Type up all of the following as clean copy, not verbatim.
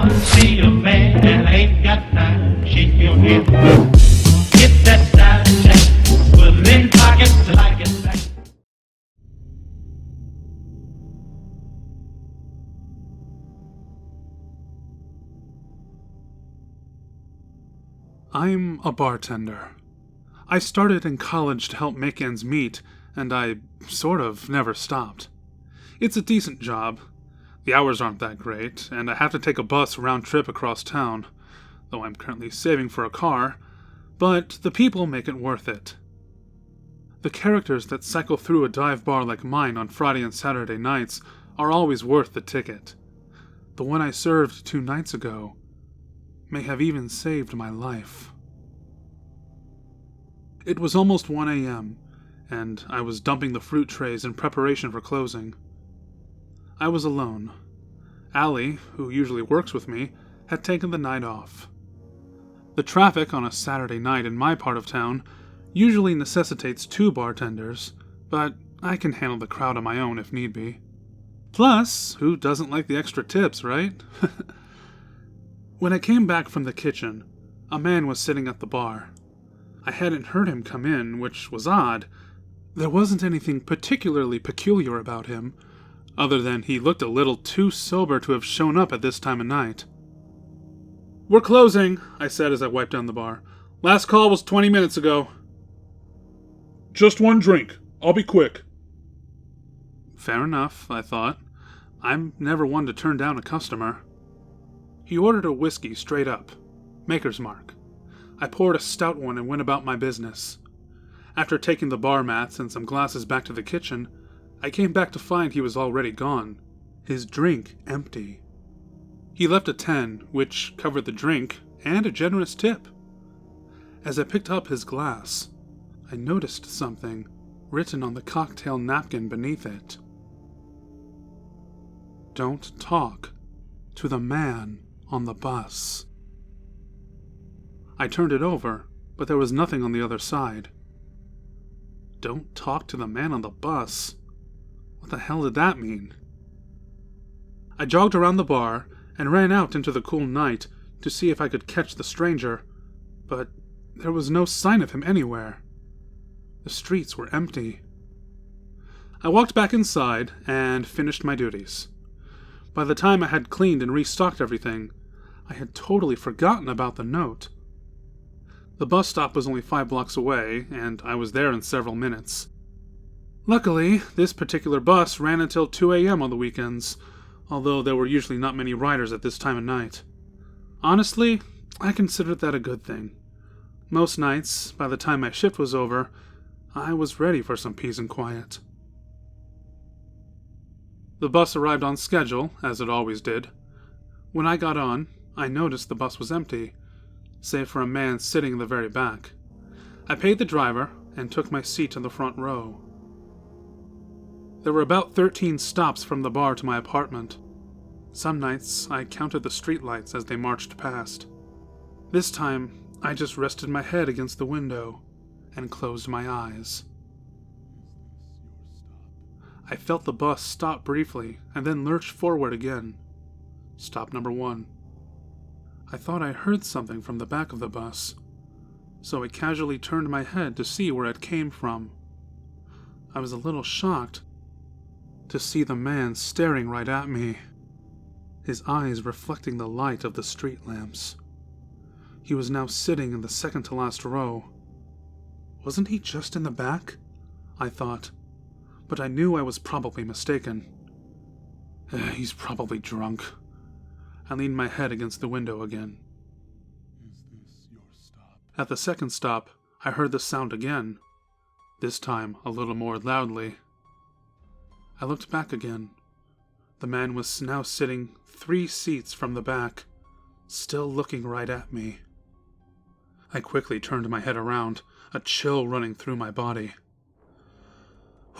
want to see a man and I ain't got time. Shake your head. Get that style check. Put it in pockets till I get back. I'm a bartender. I started in college to help make ends meet, and I sort of never stopped. It's a decent job. The hours aren't that great, and I have to take a bus round trip across town, though I'm currently saving for a car, but the people make it worth it. The characters that cycle through a dive bar like mine on Friday and Saturday nights are always worth the ticket. The one I served 2 nights ago may have even saved my life. It was almost 1 a.m., and I was dumping the fruit trays in preparation for closing. I was alone. Allie, who usually works with me, had taken the night off. The traffic on a Saturday night in my part of town usually necessitates 2 bartenders, but I can handle the crowd on my own if need be. Plus, who doesn't like the extra tips, right? When I came back from the kitchen, a man was sitting at the bar. I hadn't heard him come in, which was odd. There wasn't anything particularly peculiar about him, other than he looked a little too sober to have shown up at this time of night. "We're closing," I said as I wiped down the bar. "Last call was 20 minutes ago." "Just 1 drink. I'll be quick." Fair enough, I thought. I'm never one to turn down a customer. He ordered a whiskey straight up, Maker's Mark. I poured a stout one and went about my business. After taking the bar mats and some glasses back to the kitchen, I came back to find he was already gone, his drink empty. He left a 10, which covered the drink and a generous tip. As I picked up his glass, I noticed something written on the cocktail napkin beneath it. "Don't talk to the man on the bus." I turned it over, but there was nothing on the other side. Don't talk to the man on the bus? What the hell did that mean? I jogged around the bar and ran out into the cool night to see if I could catch the stranger, but there was no sign of him anywhere. The streets were empty. I walked back inside and finished my duties. By the time I had cleaned and restocked everything, I had totally forgotten about the note. The bus stop was only 5 blocks away, and I was there in several minutes. Luckily, this particular bus ran until 2 a.m. on the weekends, although there were usually not many riders at this time of night. Honestly, I considered that a good thing. Most nights, by the time my shift was over, I was ready for some peace and quiet. The bus arrived on schedule, as it always did. When I got on, I noticed the bus was empty, save for a man sitting in the very back. I paid the driver and took my seat in the front row. There were about 13 stops from the bar to my apartment. Some nights I counted the streetlights as they marched past. This time, I just rested my head against the window and closed my eyes. I felt the bus stop briefly and then lurch forward again. Stop number 1. I thought I heard something from the back of the bus, so I casually turned my head to see where it came from. I was a little shocked to see the man staring right at me, his eyes reflecting the light of the street lamps. He was now sitting in the second-to-last row. Wasn't he just in the back? I thought, but I knew I was probably mistaken. He's probably drunk. I leaned my head against the window again. Is this your stop? At the second stop, I heard the sound again, this time a little more loudly. I looked back again. The man was now sitting 3 seats from the back, still looking right at me. I quickly turned my head around, a chill running through my body.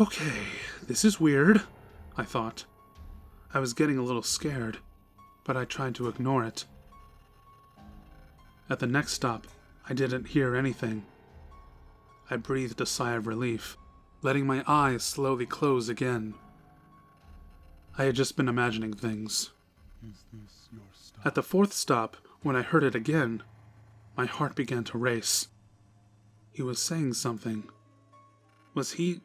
Okay, this is weird, I thought. I was getting a little scared, but I tried to ignore it. At the next stop, I didn't hear anything. I breathed a sigh of relief, letting my eyes slowly close again. I had just been imagining things. Is this your stop? At the fourth stop, when I heard it again, my heart began to race. He was saying something. Was he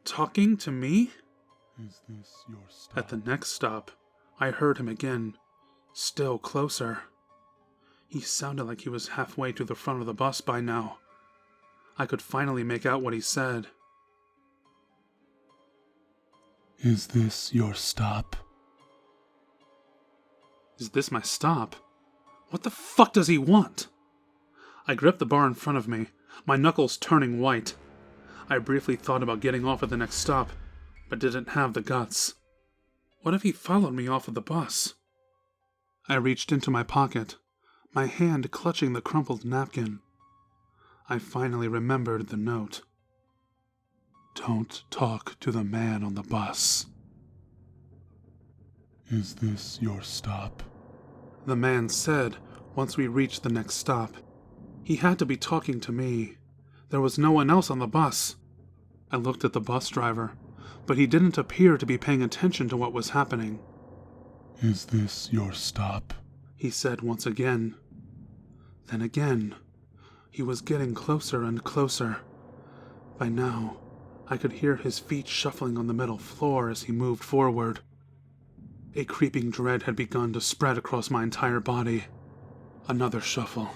talking to me? Is this your stop? At the next stop, I heard him again, still closer. He sounded like he was halfway to the front of the bus by now. I could finally make out what he said. Is this your stop? Is this my stop? What the fuck does he want? I gripped the bar in front of me, my knuckles turning white. I briefly thought about getting off at the next stop, but didn't have the guts. What if he followed me off of the bus? I reached into my pocket, my hand clutching the crumpled napkin. I finally remembered the note. Don't talk to the man on the bus. Is this your stop? The man said once we reached the next stop. He had to be talking to me. There was no one else on the bus. I looked at the bus driver, but he didn't appear to be paying attention to what was happening. Is this your stop? He said once again. Then again. He was getting closer and closer. By now, I could hear his feet shuffling on the metal floor as he moved forward. A creeping dread had begun to spread across my entire body. Another shuffle.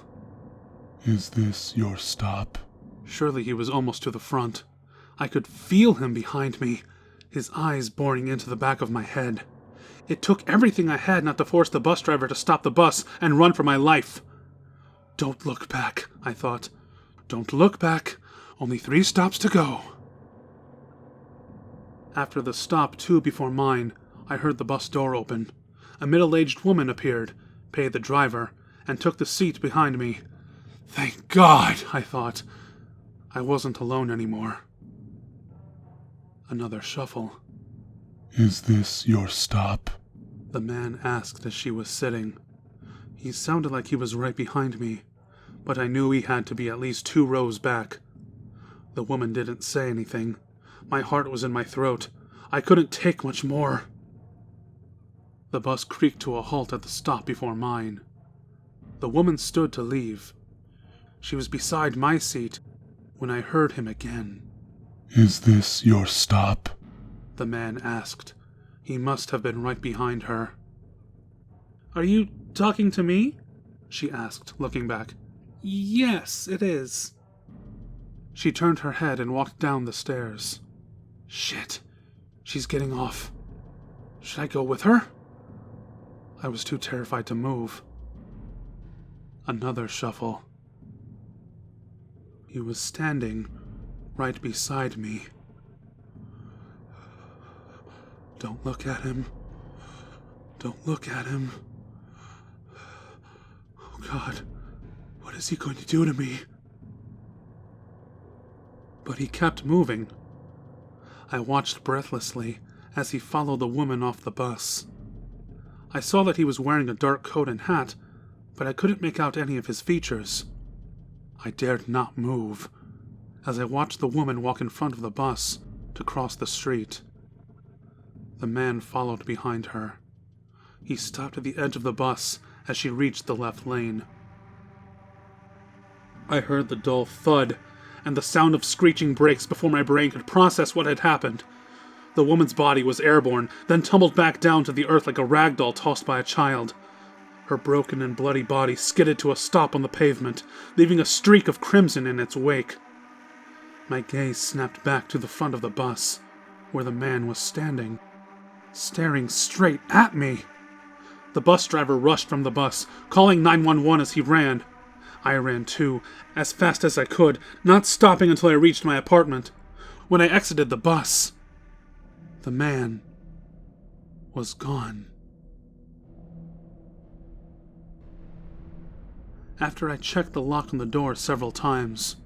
Is this your stop? Surely he was almost to the front. I could feel him behind me, his eyes boring into the back of my head. It took everything I had not to force the bus driver to stop the bus and run for my life. Don't look back, I thought. Don't look back. Only 3 stops to go. After the stop 2 before mine, I heard the bus door open. A middle-aged woman appeared, paid the driver, and took the seat behind me. Thank God, I thought. I wasn't alone anymore. Another shuffle. Is this your stop? The man asked as she was sitting. He sounded like he was right behind me, but I knew he had to be at least 2 rows back. The woman didn't say anything. My heart was in my throat. I couldn't take much more. The bus creaked to a halt at the stop before mine. The woman stood to leave. She was beside my seat when I heard him again. Is this your stop? The man asked. He must have been right behind her. Are you talking to me? She asked, looking back. Yes, it is. She turned her head and walked down the stairs. Shit, she's getting off. Should I go with her? I was too terrified to move. Another shuffle. He was standing right beside me. Don't look at him. Don't look at him. Oh God, what is he going to do to me? But he kept moving. I watched breathlessly as he followed the woman off the bus. I saw that he was wearing a dark coat and hat, but I couldn't make out any of his features. I dared not move as I watched the woman walk in front of the bus to cross the street. The man followed behind her. He stopped at the edge of the bus as she reached the left lane. I heard the dull thud and the sound of screeching brakes before my brain could process what had happened. The woman's body was airborne, then tumbled back down to the earth like a rag doll tossed by a child. Her broken and bloody body skidded to a stop on the pavement, leaving a streak of crimson in its wake. My gaze snapped back to the front of the bus, where the man was standing, staring straight at me. The bus driver rushed from the bus, calling 911 as he ran. I ran too, as fast as I could, not stopping until I reached my apartment. When I exited the bus, the man was gone. After I checked the lock on the door several times,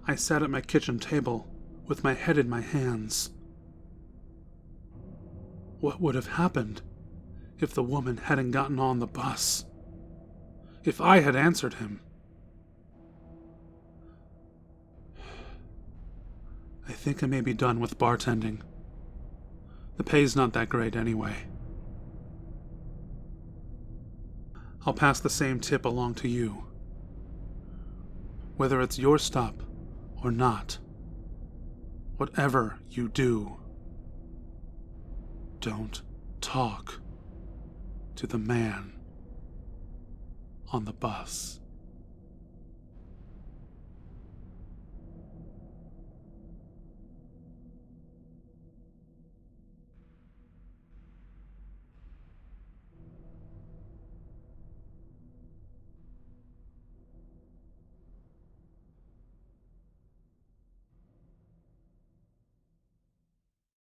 I sat at my kitchen table with my head in my hands. What would have happened if the woman hadn't gotten on the bus? If I had answered him? I think I may be done with bartending. The pay's not that great anyway. I'll pass the same tip along to you. Whether it's your stop or not, whatever you do, don't talk to the man on the bus.